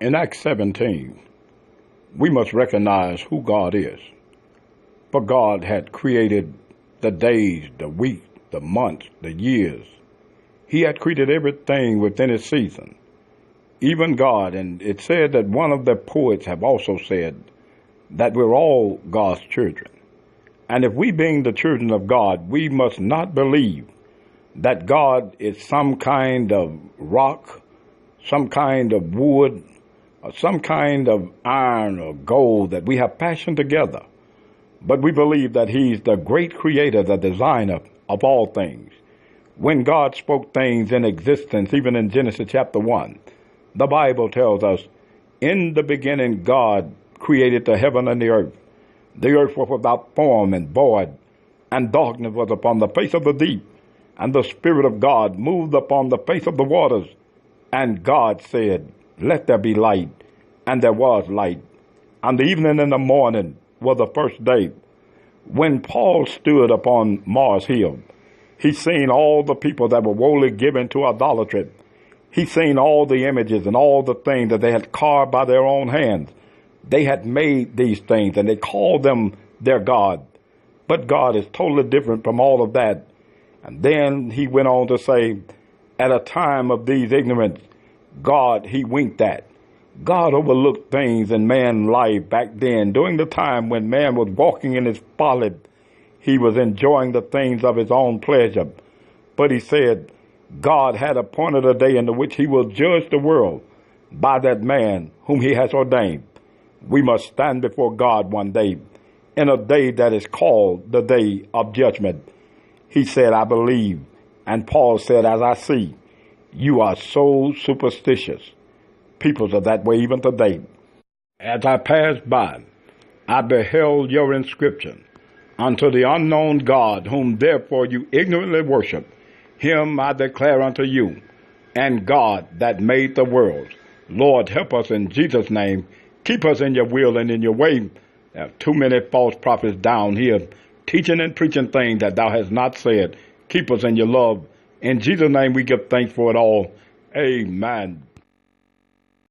In Acts 17, we must recognize who God is. For God had created the days, the week, the months, the years. He had created everything within its season. Even God, and it said that one of the poets have also said that we're all God's children. And if we being the children of God, we must not believe that God is some kind of rock, some kind of wood, or some kind of iron or gold that we have fashioned together. But we believe that He's the great creator, the designer of all things. When God spoke things in existence, even in Genesis chapter 1, the Bible tells us, in the beginning God created the heaven and the earth. The earth was without form and void, and darkness was upon the face of the deep, and the Spirit of God moved upon the face of the waters. And God said, let there be light, and there was light. And the evening and the morning was the first day. When Paul stood upon Mars Hill, he seen all the people that were wholly given to idolatry. He seen all the images and all the things that they had carved by their own hands. They had made these things and they called them their God. But God is totally different from all of that. And then he went on to say, at a time of these ignorance, God, he winked at. God overlooked things in man's life back then. During the time when man was walking in his folly, he was enjoying the things of his own pleasure. But he said, God had appointed a day in which he will judge the world by that man whom he has ordained. We must stand before God one day, in a day that is called the day of judgment. He said, I believe. And Paul said, as I see, you are so superstitious. Peoples are that way even today. As I passed by, I beheld your inscription, unto the unknown God, whom therefore you ignorantly worship. Him I declare unto you, and God that made the world. Lord, help us in Jesus' name. Keep us in your will and in your way. There are too many false prophets down here teaching and preaching things that thou hast not said. Keep us in your love. In Jesus' name we give thanks for it all. Amen.